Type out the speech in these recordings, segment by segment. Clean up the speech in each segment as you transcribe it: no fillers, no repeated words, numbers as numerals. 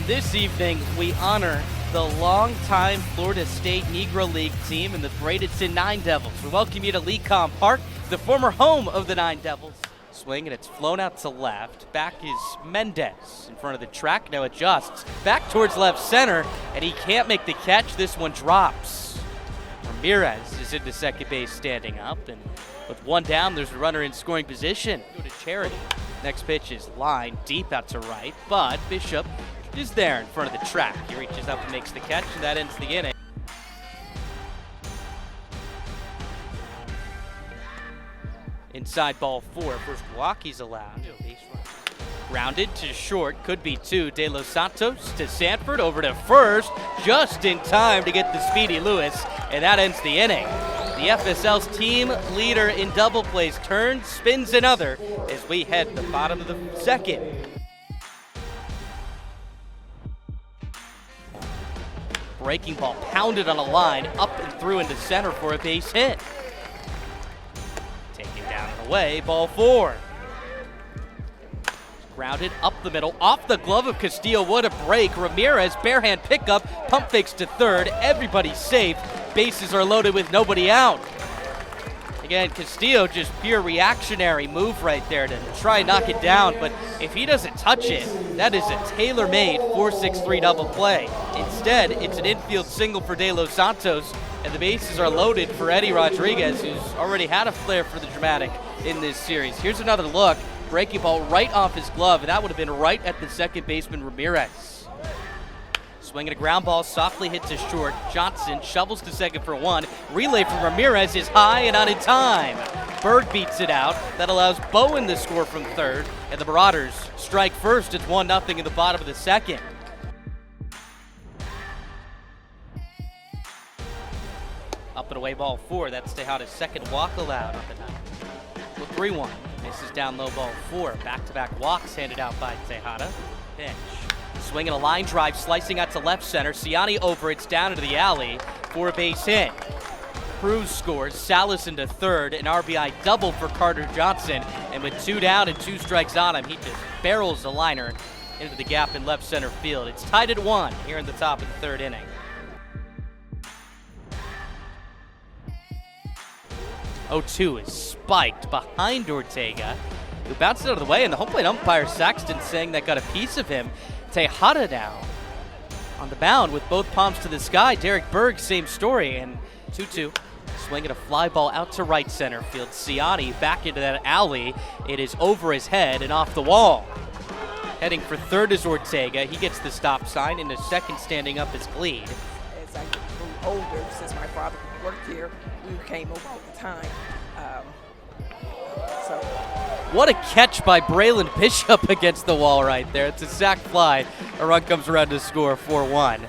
And this evening, we honor the longtime Florida State Negro League team and the Bradenton Nine Devils. We welcome you to Lecom Park, the former home of the Nine Devils. Swing, and it's flown out to left. Back is Mendez in front of the track, now adjusts. Back towards left center, and he can't make the catch. This one drops. Ramirez is into second base standing up, and with one down, there's a runner in scoring position. Go to Charity. Next pitch is line deep out to right, but Bishop is there in front of the track. He reaches up and makes the catch, and that ends the inning. Inside ball four, first walk he's allowed. Grounded to short, could be two. De Los Santos to Sanford, over to first, just in time to get the speedy Lewis, and that ends the inning. The FSL's team leader in double plays turns, spins another as we head the bottom of the second. Breaking ball pounded on a line, up and through into center for a base hit. Taken down and away, ball four. Grounded up the middle, off the glove of Castillo, what a break. Ramirez, bare hand pickup, pump fakes to third, everybody's safe. Bases are loaded with nobody out. Again, Castillo, just pure reactionary move right there to try and knock it down, but if he doesn't touch it, that is a tailor-made 4-6-3 double play. Instead, it's an infield single for De Los Santos, and the bases are loaded for Eddie Rodriguez, who's already had a flair for the dramatic in this series. Here's another look. Breaking ball right off his glove, and that would have been right at the second baseman, Ramirez. Swinging a ground ball, softly hit to short. Johnson shovels to second for one. Relay from Ramirez is high and not in time. Berg beats it out. That allows Bowen to score from third, and the Marauders strike first. It's 1-0 in the bottom of the second. Up and away, ball four. That's Tejada's second walk allowed on the night. 3-1. Misses down low, ball four. Back-to-back walks handed out by Tejada. Pitch. Swinging a line drive, slicing out to left center. Ciani over, it's down into the alley for a base hit. Cruz scores, Salas into third, an RBI double for Carter Johnson, and with two down and two strikes on him, he just barrels the liner into the gap in left center field. It's tied at 1 here in the top of the third inning. 0-2 is spiked behind Ortega, who bounced it out of the way, and the home plate umpire Saxton saying that got a piece of him. Tejada now on the mound with both palms to the sky. Derek Berg, same story, and 2-2. Swinging a fly ball out to right center field. Ciani back into that alley. It is over his head and off the wall. Heading for third is Ortega. He gets the stop sign. Into second, standing up is Gleed. As I grew older, since my father worked here, we came over all the time. What a catch by Braylon Bishop against the wall right there. It's a sac fly. A run comes around to score 4-1.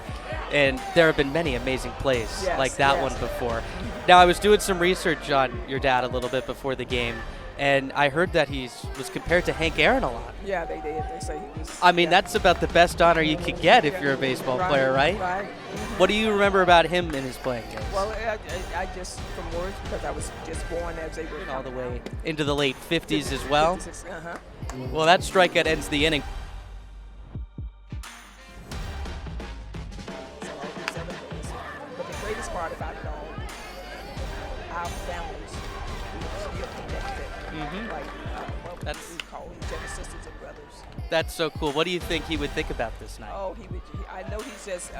And there have been many amazing plays like that one before. Now, I was doing some research on your dad a little bit before the game, and I heard that he was compared to Hank Aaron a lot. Yeah, they did. They say he was. I mean, that's about the best honor you could get if you're a baseball player, right? Right. What do you remember about him in his playing days? Well, I just, from words, because I was just born as they were all the way into the late 50s as well. 56, Well, that strikeout ends the inning. So all these other things. But the greatest part about it all, our families, we still connected. Like what we call each other sisters and brothers. That's so cool. What do you think he would think about this night? Oh, I know he's just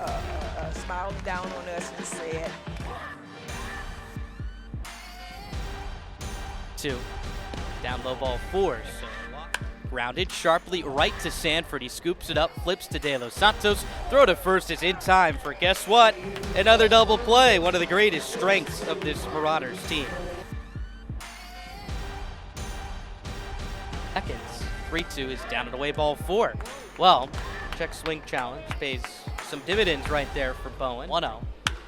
smiling down on us and said. 2. Down low, ball four. So grounded sharply right to Sanford. He scoops it up, flips to De Los Santos. Throw to first is in time for, guess what? Another double play. One of the greatest strengths of this Marauders team. Seconds. 3-2 is down and away, ball four. Well, check swing challenge pays some dividends right there for Bowen. 1-0.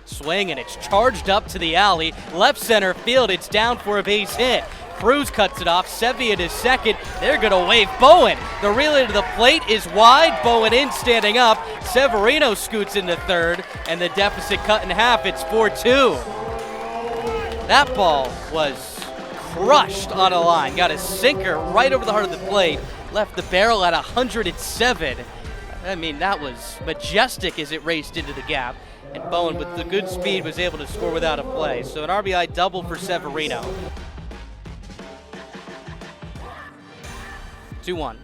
Swing, and it's charged up to the alley. Left center field, it's down for a base hit. Cruz cuts it off. Sevilla to second. They're going to wave Bowen. The relay to the plate is wide. Bowen in, standing up. Severino scoots into third, and the deficit cut in half. It's 4-2. That ball was crushed on a line. Got a sinker right over the heart of the plate. Left the barrel at 107. I mean, that was majestic as it raced into the gap. And Bowen, with the good speed, was able to score without a play. So an RBI double for Severino. 2-1.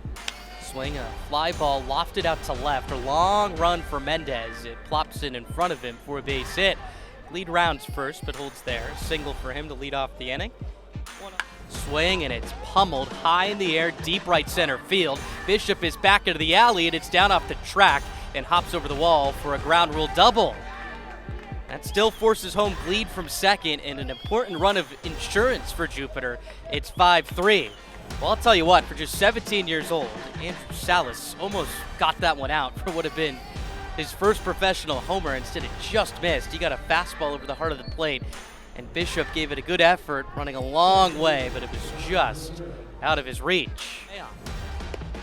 Swing, a fly ball lofted out to left. A long run for Mendez. It plops in front of him for a base hit. Lead rounds first, but holds there. Single for him to lead off the inning. Swing, and it's pummeled high in the air, deep right center field. Bishop is back into the alley, and it's down off the track and hops over the wall for a ground rule double. That still forces home Gleed from second, and an important run of insurance for Jupiter. It's 5-3. Well, I'll tell you what, for just 17 years old, Andrew Salas almost got that one out for what had been his first professional homer. Instead, it just missed. He got a fastball over the heart of the plate, and Bishop gave it a good effort, running a long way, but it was just out of his reach.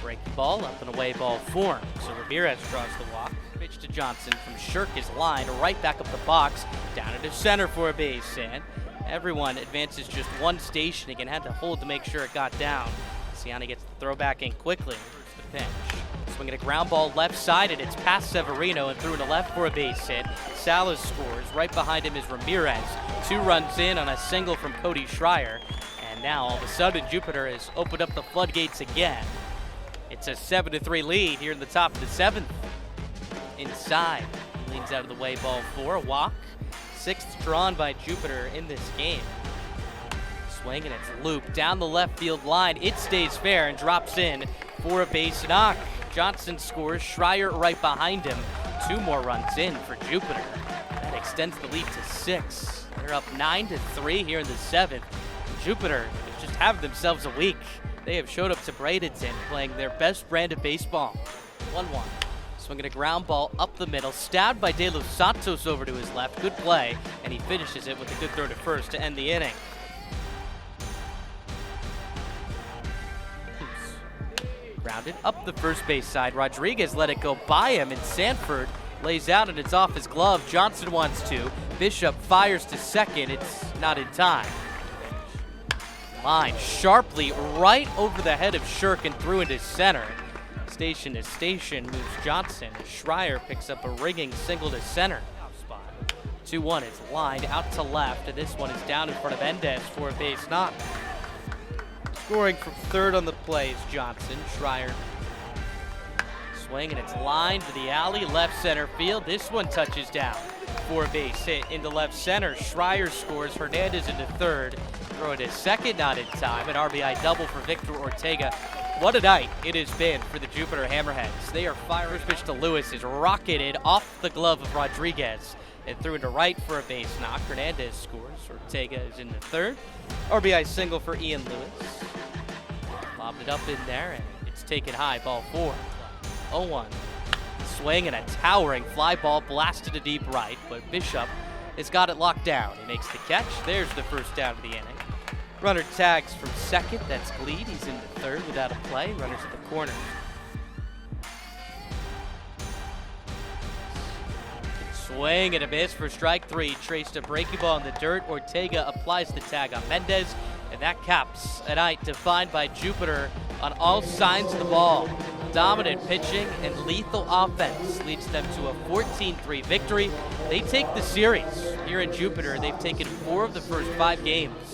Breaking ball, up and away ball form. So Ramirez draws the walk. Pitch to Johnson from Shirk is lined right back up the box, down into center for a base hit. Everyone advances just one station again, had to hold to make sure it got down. Ciani gets the throw back in quickly. Here's the pitch. Swinging a ground ball left side, and it's past Severino and through to left for a base hit. Salas scores. Right behind him is Ramirez. 2 runs in on a single from Cody Schreier. And now all of a sudden Jupiter has opened up the floodgates again. It's a 7-3 lead here in the top of the 7th. Inside, he leans out of the way, ball 4, a walk. 6th drawn by Jupiter in this game. Swing, and it's looped down the left field line. It stays fair and drops in for a base knock. Johnson scores, Schreier right behind him. 2 more runs in for Jupiter. That extends the lead to 6. They're up 9-3 here in the 7th. Jupiter is just having themselves a week. They have showed up to Bradenton playing their best brand of baseball. 1-1. Swinging a ground ball up the middle, stabbed by De Los Santos over to his left. Good play, and he finishes it with a good throw to first to end the inning. Grounded up the first base side. Rodriguez let it go by him, and Sanford lays out, and it's off his glove. Johnson wants to. Bishop fires to second. It's not in time. Line sharply right over the head of Shirk and through into center. Station to station moves Johnson. Schreier picks up a ringing single to center. 2-1 is lined out to left, and this one is down in front of Mendez for a base knock. Scoring from third on the play is Johnson. Schreier swing, and it's lined to the alley, left center field. This one touches down for a base hit into left center. Schreier scores. Hernandez into third. Throw it to second, not in time. An RBI double for Victor Ortega. What a night it has been for the Jupiter Hammerheads. They are firing. Pitch to Lewis is rocketed off the glove of Rodriguez and threw into right for a base knock. Hernandez scores. Ortega is into third. RBI single for Ian Lewis. Lobbed it up in there, and it's taken high. Ball 4. 0-1. Swing, and a towering fly ball blasted to deep right, but Bishop has got it locked down. He makes the catch. There's the first down of the inning. Runner tags from second. That's Gleed. He's into third without a play. Runners at the corners. Swing and a miss for strike 3. Traced a breaking ball in the dirt. Ortega applies the tag on Mendez, and that caps a night defined by Jupiter on all sides of the ball. Dominant pitching and lethal offense leads them to a 14-3 victory. They take the series here in Jupiter. They've taken 4 of the first 5 games.